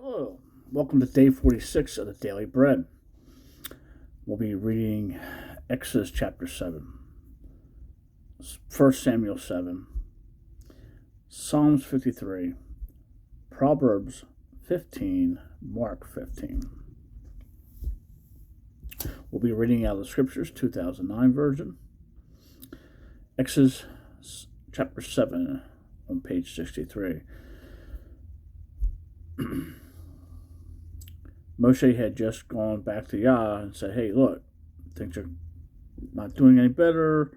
Hello, welcome to day 46 of the Daily Bread. We'll be reading Exodus chapter 7, 1 Samuel 7, Psalms 53, Proverbs 15, Mark 15. We'll be reading out of the Scriptures, 2009 version, Exodus chapter 7 on page 63. Moshe had just gone back to Yah and said, hey, look, things are not doing any better.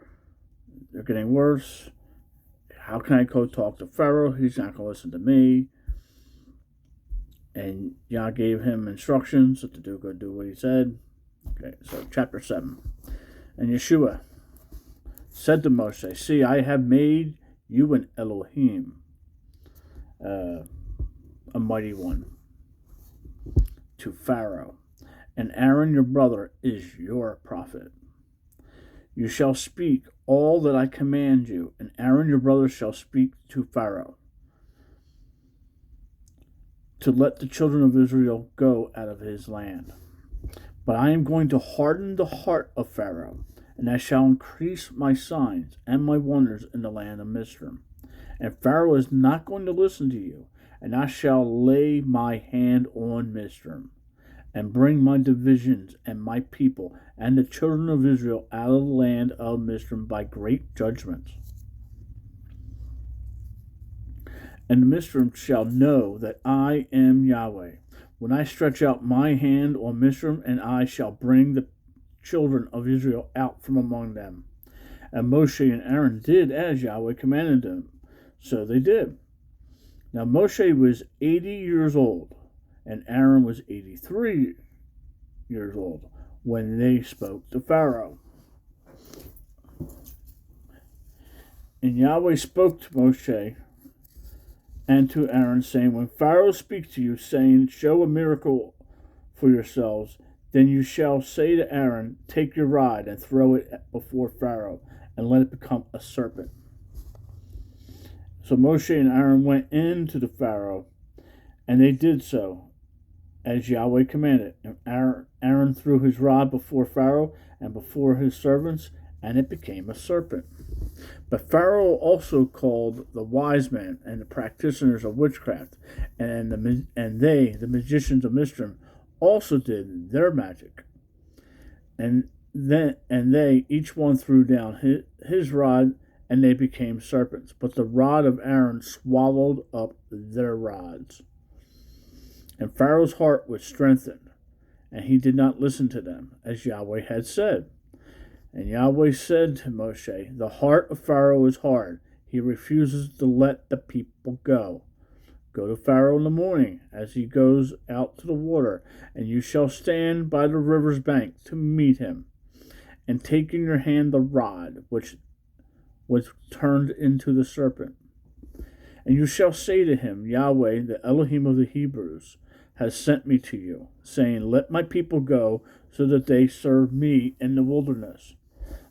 They're getting worse. How can I go talk to Pharaoh? He's not going to listen to me. And Yah gave him instructions to do what he said. Okay, so chapter 7. And Yeshua said to Moshe, see, I have made you an Elohim, a mighty one, to Pharaoh, and Aaron your brother is your prophet. You shall speak all that I command you, and Aaron your brother shall speak to Pharaoh, to let the children of Israel go out of his land. But I am going to harden the heart of Pharaoh, and I shall increase my signs and my wonders in the land of Mizraim. And Pharaoh is not going to listen to you, and I shall lay my hand on Mizraim, and bring my divisions and my people and the children of Israel out of the land of Mizraim by great judgments. And the Mizraim shall know that I am Yahweh, when I stretch out my hand on Mizraim, and I shall bring the children of Israel out from among them. And Moshe and Aaron did as Yahweh commanded them. So they did. Now Moshe was 80 years old, and Aaron was 83 years old when they spoke to Pharaoh. And Yahweh spoke to Moshe and to Aaron, saying, when Pharaoh speaks to you, saying, show a miracle for yourselves, then you shall say to Aaron, take your rod and throw it before Pharaoh, and let it become a serpent. So Moshe and Aaron went in to the Pharaoh, and they did so, as Yahweh commanded. And Aaron threw his rod before Pharaoh and before his servants, and it became a serpent. But Pharaoh also called the wise men and the practitioners of witchcraft, and the magicians of Mizraim, also did their magic. And they each one threw down his rod, and they became serpents. But the rod of Aaron swallowed up their rods. And Pharaoh's heart was strengthened, and he did not listen to them, as Yahweh had said. And Yahweh said to Moshe, the heart of Pharaoh is hard. He refuses to let the people go. Go to Pharaoh in the morning, as he goes out to the water, and you shall stand by the river's bank to meet him, and take in your hand the rod which was turned into the serpent. And you shall say to him, Yahweh, the Elohim of the Hebrews, has sent me to you, saying, let my people go, so that they serve me in the wilderness.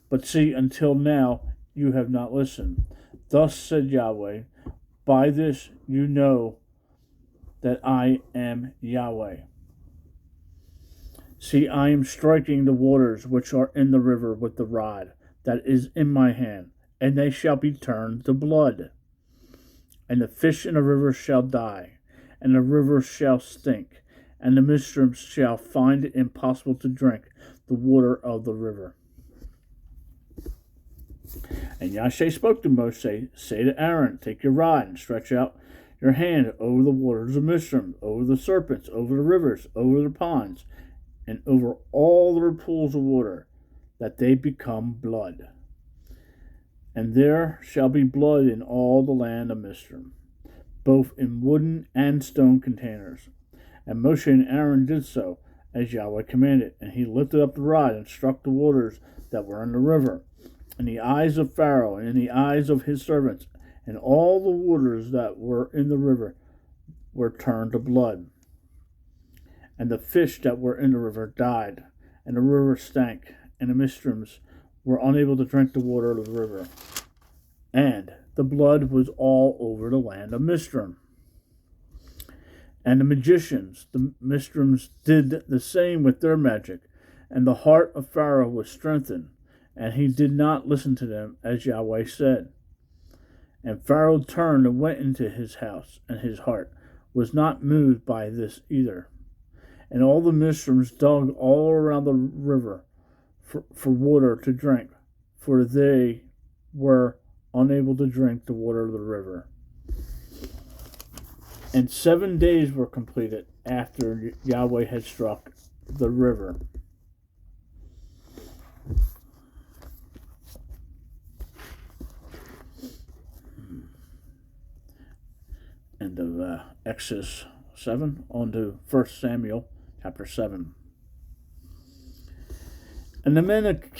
But see, until now you have not listened. Thus said Yahweh, by this you know that I am Yahweh. See, I am striking the waters which are in the river with the rod that is in my hand, and they shall be turned to blood. And the fish in the river shall die, and the river shall stink, and the Mizraim shall find it impossible to drink the water of the river. And Yahweh spoke to Moshe, say to Aaron, take your rod and stretch out your hand over the waters of Mizraim, over the serpents, over the rivers, over the ponds, and over all their pools of water, that they become blood. And there shall be blood in all the land of Mizraim, both in wooden and stone containers. And Moshe and Aaron did so, as Yahweh commanded. And he lifted up the rod and struck the waters that were in the river, in the eyes of Pharaoh, and in the eyes of his servants, and all the waters that were in the river were turned to blood. And the fish that were in the river died, and the river stank, and the Mizraims were unable to drink the water of the river. And the blood was all over the land of Mizraim. And the magicians, the Mistrums, did the same with their magic, and the heart of Pharaoh was strengthened, and he did not listen to them, as Yahweh said. And Pharaoh turned and went into his house, and his heart was not moved by this either. And all the Mistrums dug all around the river for water to drink, for they were unable to drink the water of the river. And 7 days were completed after Yahweh had struck the river. End of Exodus 7, on to 1 Samuel chapter 7. And the men of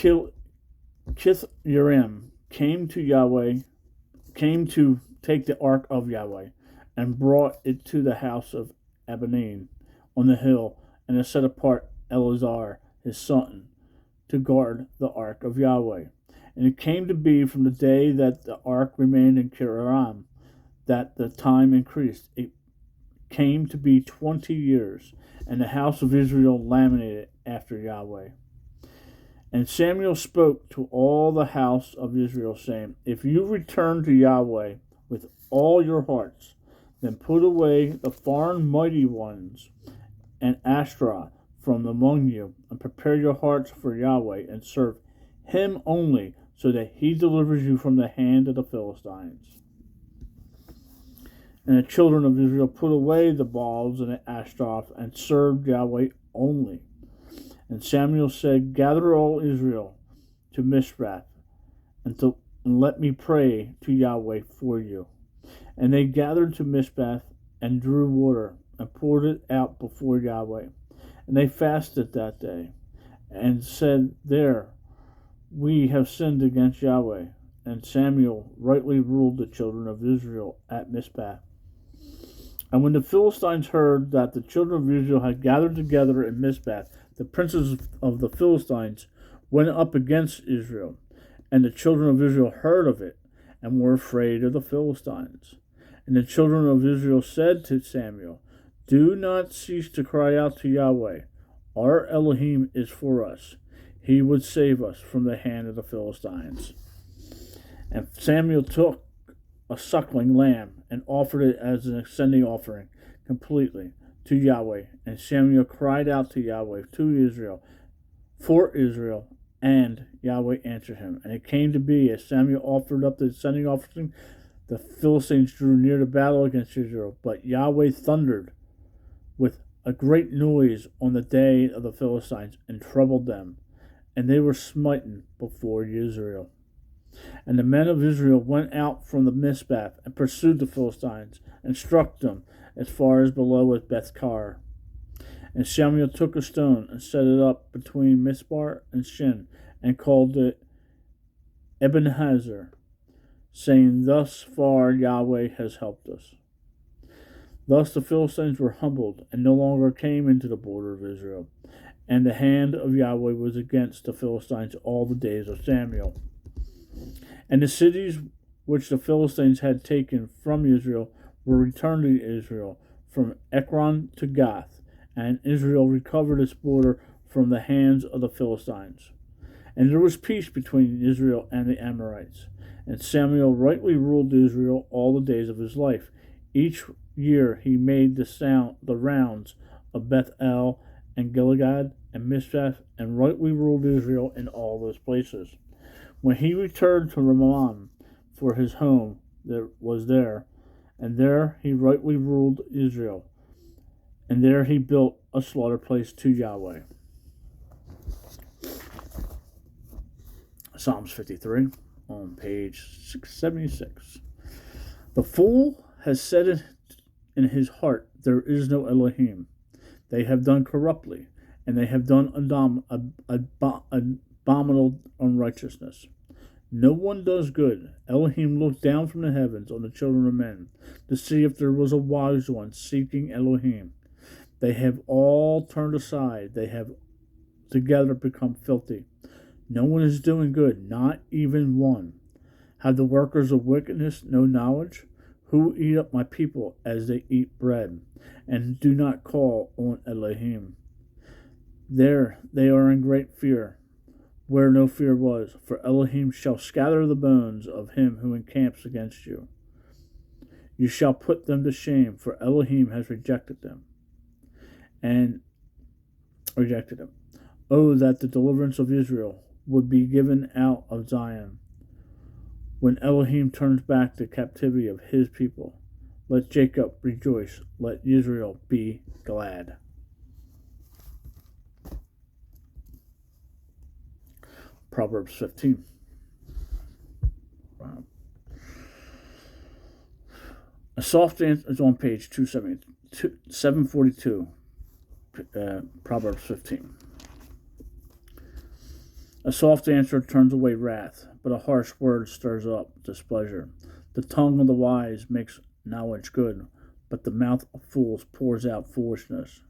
Kith-Yearim came to take the ark of Yahweh, and brought it to the house of Abinadab on the hill, and they set apart Eleazar his son to guard the ark of Yahweh. And it came to be from the day that the ark remained in Kiriath that the time increased. It came to be 20 years, and the house of Israel lamented after Yahweh. And Samuel spoke to all the house of Israel, saying, If you return to Yahweh with all your hearts, then put away the foreign mighty ones and Ashtaroth from among you, and prepare your hearts for Yahweh, and serve him only, so that he delivers you from the hand of the Philistines. And the children of Israel put away the Baals and the Ashtaroth, and served Yahweh only. And Samuel said, Gather all Israel to Mizpah, and let me pray to Yahweh for you. And they gathered to Mizpah, and drew water, and poured it out before Yahweh. And they fasted that day, and said, There, we have sinned against Yahweh. And Samuel rightly ruled the children of Israel at Mizpah. And when the Philistines heard that the children of Israel had gathered together in Mizpah, the princes of the Philistines went up against Israel. And the children of Israel heard of it, and were afraid of the Philistines. And the children of Israel said to Samuel, Do not cease to cry out to Yahweh. Our Elohim is for us. He would save us from the hand of the Philistines. And Samuel took a suckling lamb, and offered it as an ascending offering completely to Yahweh. And Samuel cried out to Yahweh, for Israel, and Yahweh answered him. And it came to be, as Samuel offered up the ascending offering, the Philistines drew near to battle against Israel. But Yahweh thundered with a great noise on the day of the Philistines, and troubled them, and they were smitten before Israel. And the men of Israel went out from the Mizpah, and pursued the Philistines, and struck them as far as below as Beth-car. And Samuel took a stone, and set it up between Mizpah and Shin, and called it Ebenhazer, saying, Thus far Yahweh has helped us. Thus the Philistines were humbled, and no longer came into the border of Israel. And the hand of Yahweh was against the Philistines all the days of Samuel. And the cities which the Philistines had taken from Israel were returned to Israel, from Ekron to Gath, and Israel recovered its border from the hands of the Philistines. And there was peace between Israel and the Amorites. And Samuel rightly ruled Israel all the days of his life. Each year he made the rounds of Beth-el and Gilead and Mizpah, and rightly ruled Israel in all those places. When he returned to Ramah for his home that was there, and there he rightly ruled Israel, and there he built a slaughter place to Yahweh. Psalms 53 on page 676. The fool has said in his heart, There is no Elohim. They have done corruptly, and they have done abominable unrighteousness. No one does good. Elohim looked down from the heavens on the children of men, to see if there was a wise one seeking Elohim. They have all turned aside. They have together become filthy. No one is doing good, not even one. Have the workers of wickedness no knowledge? who eat up my people as they eat bread, and do not call on Elohim. There they are in great fear, where no fear was, for Elohim shall scatter the bones of him who encamps against you. You shall put them to shame, for Elohim has rejected them. Oh, that the deliverance of Israel would be given out of Zion. When Elohim turns back the captivity of his people, let Jacob rejoice, let Israel be glad. Proverbs 15. Wow. A soft answer is on page 742, Proverbs 15. A soft answer turns away wrath, but a harsh word stirs up displeasure. The tongue of the wise makes knowledge good, but the mouth of fools pours out foolishness.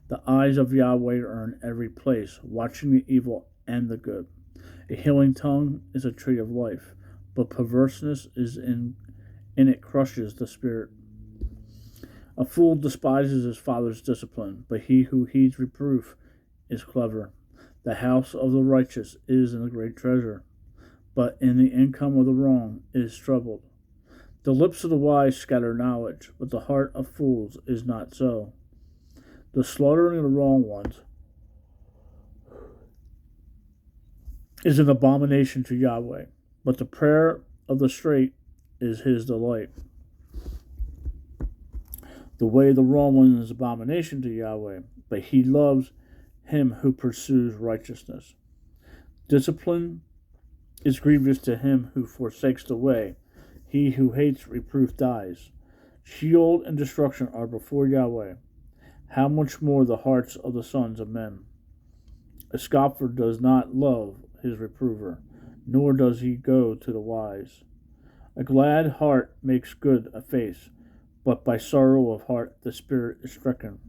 The eyes of Yahweh are in every place, watching the evil and the good. A healing tongue is a tree of life, but perverseness is in it crushes the spirit. A fool despises his father's discipline, but he who heeds reproof is clever. The house of the righteous is in a great treasure, but in the income of the wrong is troubled. The lips of the wise scatter knowledge, but the heart of fools is not so. The slaughtering of the wrong ones is an abomination to Yahweh, but the prayer of the straight is his delight. The way of the wrong one is abomination to Yahweh, but he loves him who pursues righteousness. Discipline is grievous to him who forsakes the way. He who hates reproof dies. Sheol and destruction are before Yahweh. How much more the hearts of the sons of men? A scoffer does not love his reprover, nor does he go to the wise. A glad heart makes good a face, but by sorrow of heart the spirit is stricken.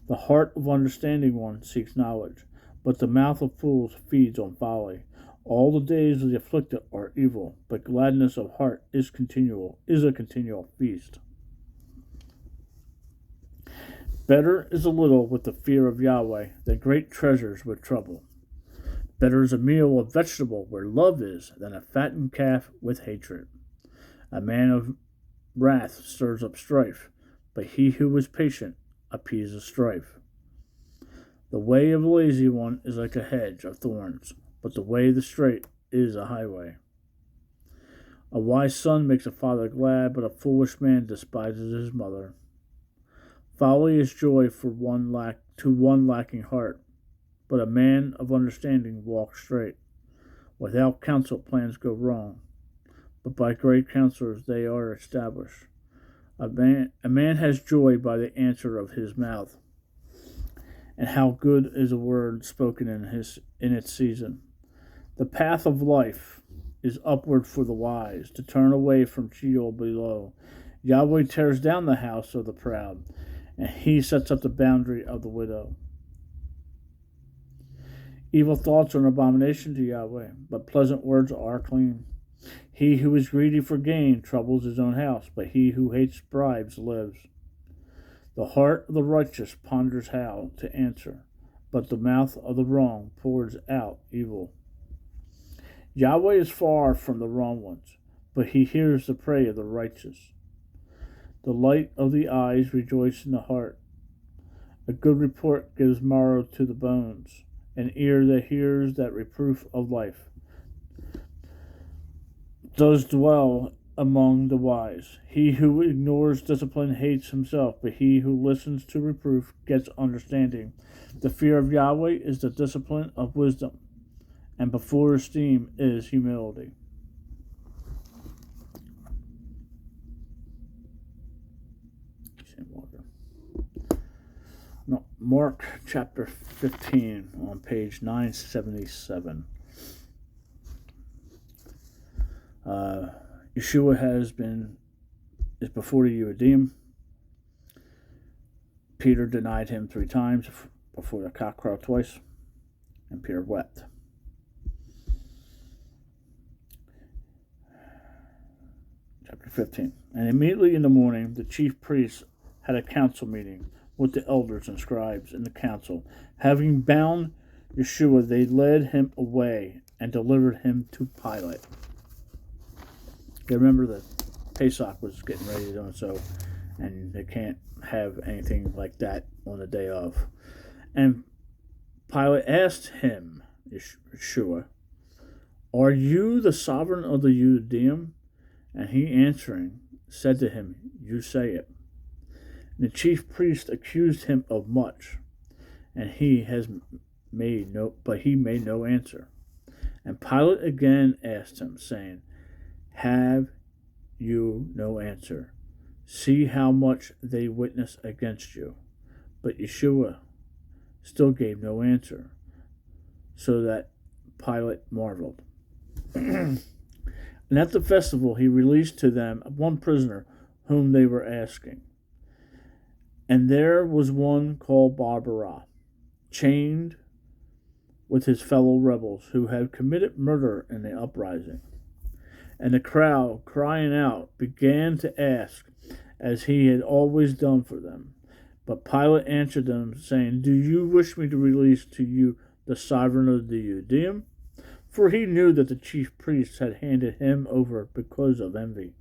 The heart of understanding one seeks knowledge, but the mouth of fools feeds on folly. All the days of the afflicted are evil, but gladness of heart is a continual feast. Better is a little with the fear of Yahweh than great treasures with trouble. Better is a meal of vegetable where love is than a fattened calf with hatred. A man of wrath stirs up strife, but he who is patient appeases strife. The way of a lazy one is like a hedge of thorns, but the way of the straight is a highway. A wise son makes a father glad, but a foolish man despises his mother. Folly is joy to one lacking heart, but a man of understanding walks straight. Without counsel plans go wrong, but by great counselors they are established. A man has joy by the answer of his mouth, and how good is a word spoken in its season. The path of life is upward for the wise, to turn away from Sheol below. Yahweh tears down the house of the proud, and he sets up the boundary of the widow. Evil thoughts are an abomination to Yahweh, but pleasant words are clean. He who is greedy for gain troubles his own house, but he who hates bribes lives. The heart of the righteous ponders how to answer, but the mouth of the wrong pours out evil. Yahweh is far from the wrong ones, but he hears the prayer of the righteous. The light of the eyes rejoices in the heart. A good report gives marrow to the bones, an ear that hears that reproof of life does dwell among the wise. He who ignores discipline hates himself, but he who listens to reproof gets understanding. The fear of Yahweh is the discipline of wisdom, and before esteem is humility. No, Mark chapter 15 on page 977. Yeshua is before the Yehudim. Peter denied him 3 times before the cock crowed twice, and Peter wept. Chapter 15. And immediately in the morning, the chief priests had a council meeting with the elders and scribes in the council. Having bound Yeshua, they led him away and delivered him to Pilate. You remember that Pesach was getting ready to do so, and they can't have anything like that on the day of. And Pilate asked him, Yeshua, "Are you the sovereign of the Judeans?" And he answering said to him, "You say it." And the chief priest accused him of much, and he made no answer. And Pilate again asked him, saying, "Have you no answer? See how much they witness against you." But Yeshua still gave no answer, so that Pilate marveled. And at the festival he released to them one prisoner whom they were asking. And there was one called Barbara, chained with his fellow rebels, who had committed murder in the uprising. And the crowd, crying out, began to ask, as he had always done for them. But Pilate answered them, saying, "Do you wish me to release to you the sovereign of the Judeans?" For he knew that the chief priests had handed him over because of envy.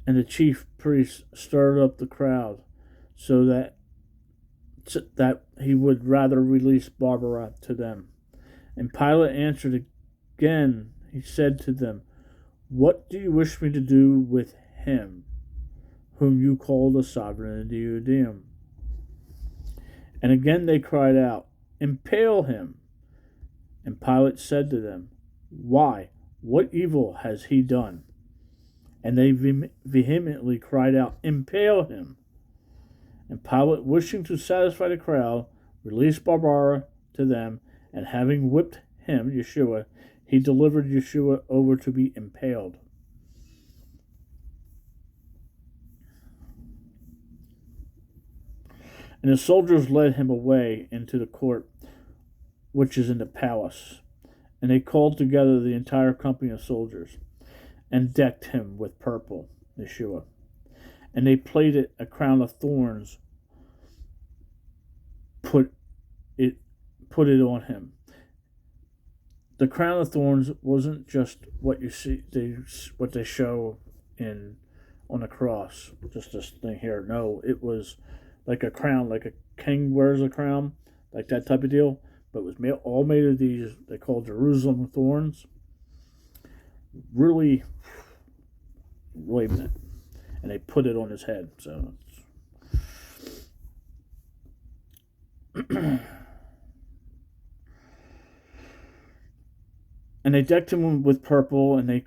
And the chief priests stirred up the crowd so that he would rather release Barbara to them. And Pilate answered again. He said to them, "What do you wish me to do with him whom you call the sovereign of the Judeans?" And again they cried out, "Impale him." And Pilate said to them, "Why? What evil has he done?" And they vehemently cried out, "Impale him." And Pilate, wishing to satisfy the crowd, released Barbara to them, and having whipped him, Yeshua, he delivered Yeshua over to be impaled. And the soldiers led him away into the court which is in the palace. And they called together the entire company of soldiers, and decked him with purple, Yeshua. And they plaited a crown of thorns, put it on him. The crown of thorns wasn't just what you see, what they show on the cross, just this thing here. No, it was like a crown, like a king wears a crown, like that type of deal. But it was all made of these, they call Jerusalem thorns. Really, and they put it on his head. So, and they decked him with purple, and they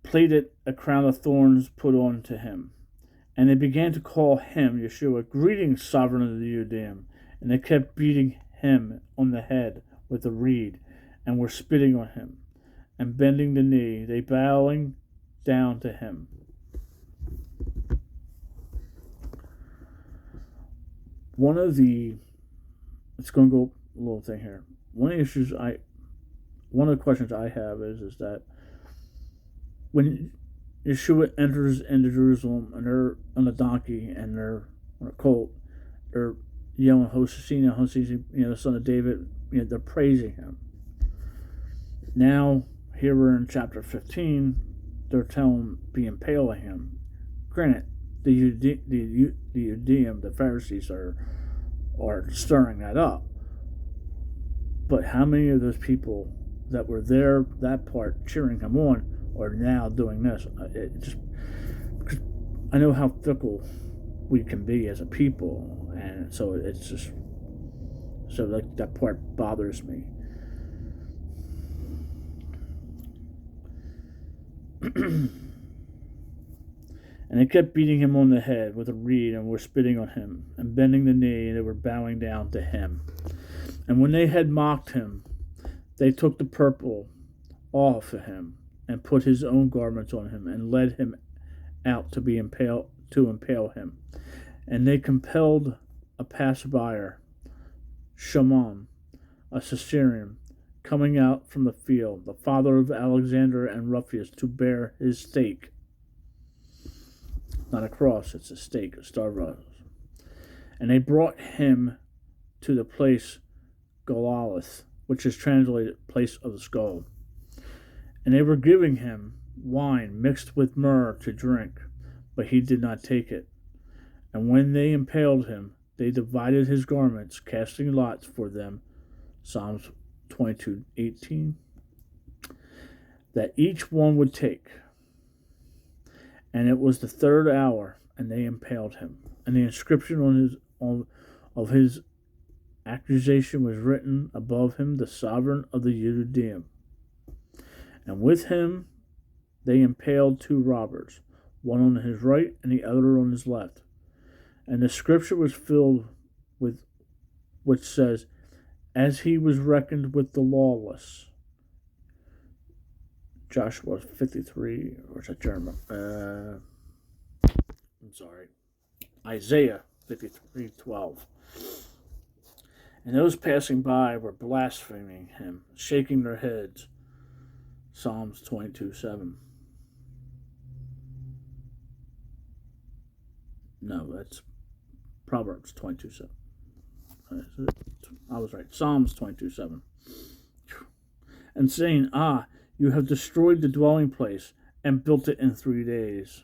plaited a crown of thorns put on to him. And they began to call him, Yeshua, "Greetings, sovereign of the Judeans." And they kept beating him on the head with a reed, and were spitting on him, and bending the knee, they bowing down to him. It's going to go a little thing here. One of the questions I have is that when Yeshua enters into Jerusalem, and they're on a donkey and they're on a colt, they're yelling, "Hosanna, Hosanna," the son of David. They're praising him. Now, here we're in chapter 15. They're be impaling him. Granted, the Judeans, the Pharisees, are stirring that up. But how many of those people that were there, that part, cheering him on, are now doing this? I know how fickle we can be as a people, and so it's just like that part bothers me. And they kept beating him on the head with a reed, and were spitting on him, and bending the knee, and they were bowing down to him. And when they had mocked him, they took the purple off of him, and put his own garments on him, and led him out to impale him. And they compelled a passerby, Shimon, a Syrian, coming out from the field, the father of Alexander and Rufus, to bear his stake. Not a cross, it's a stake, a star rose. And they brought him to the place Goliath, which is translated place of the skull. And they were giving him wine mixed with myrrh to drink, but he did not take it. And when they impaled him, they divided his garments, casting lots for them. Psalms 22:18. That each one would take. And it was the third hour, and they impaled him. And the inscription of his accusation was written above him, the sovereign of the Judean. And with him they impaled two robbers, one on his right and the other on his left. And the scripture was filled with, which says, as he was reckoned with the lawless. Joshua 53, or is that Jeremiah? Isaiah 53:12. And those passing by were blaspheming him, shaking their heads. Psalms 22:7. No, that's Proverbs 22:7. I was right. Psalms 22:7. And saying, you have destroyed the dwelling place and built it in 3 days.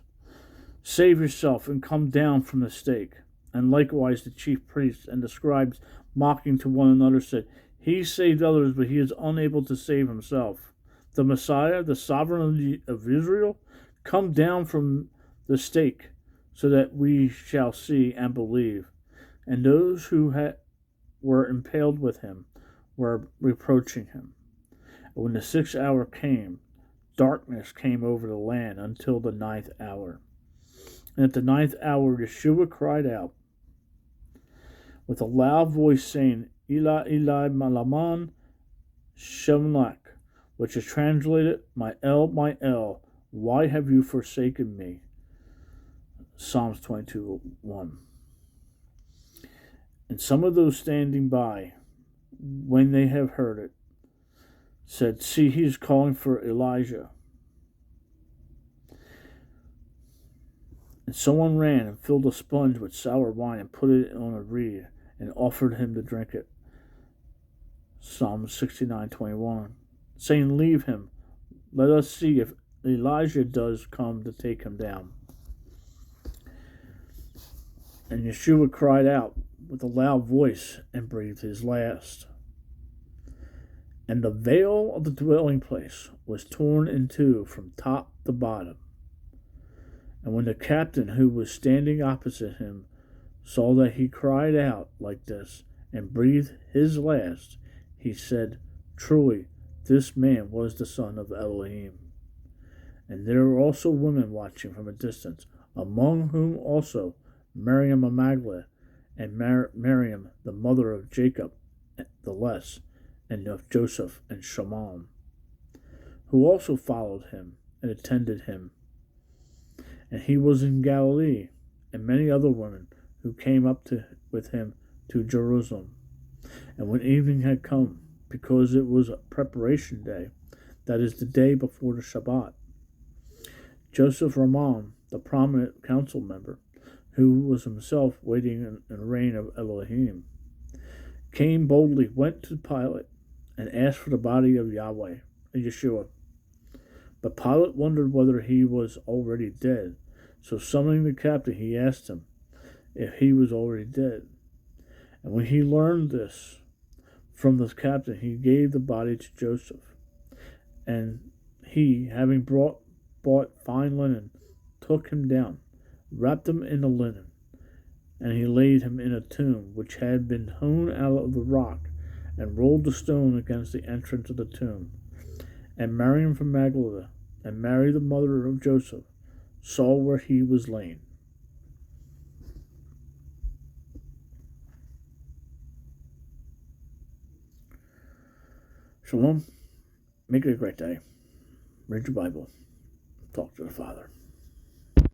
Save yourself and come down from the stake. And likewise the chief priests and the scribes, mocking to one another, said, he saved others, but he is unable to save himself. The Messiah, the sovereign of Israel, come down from the stake, so that we shall see and believe. And those who were impaled with him were reproaching him. And when the 6th hour came, darkness came over the land until the 9th hour. And at the 9th hour, Yeshua cried out with a loud voice, saying, Eli, Eli, lama sabachthani, which is translated, my El, why have you forsaken me? Psalms 22:1. And some of those standing by, when they have heard it, said, see, he is calling for Elijah. And someone ran and filled a sponge with sour wine and put it on a reed and offered him to drink it. Psalm 69:21. Saying, leave him. Let us see if Elijah does come to take him down. And Yeshua cried out with a loud voice and breathed his last. And the veil of the dwelling place was torn in two from top to bottom. And when the captain who was standing opposite him saw that he cried out like this and breathed his last, he said, truly, this man was the son of Elohim. And there were also women watching from a distance, among whom also Miriam of Magdala, and Miriam, the mother of Jacob the Less, and of Joseph and Shimon, who also followed him and attended him. And he was in Galilee, and many other women who came up with him to Jerusalem. And when evening had come, because it was a preparation day, that is the day before the Shabbat, Joseph Ramon, the prominent council member, who was himself waiting in the reign of Elohim, came boldly, went to Pilate, and asked for the body of Yahweh, Yeshua. But Pilate wondered whether he was already dead. So summoning the captain, he asked him if he was already dead. And when he learned this from the captain, he gave the body to Joseph. And he, having bought fine linen, took him down, wrapped him in the linen, and he laid him in a tomb which had been hewn out of the rock, and rolled the stone against the entrance of the tomb. And Miriam from Magdala, and Mary the mother of Joseph, saw where he was laid. Shalom. Make it a great day. Read your Bible. Talk to the Father.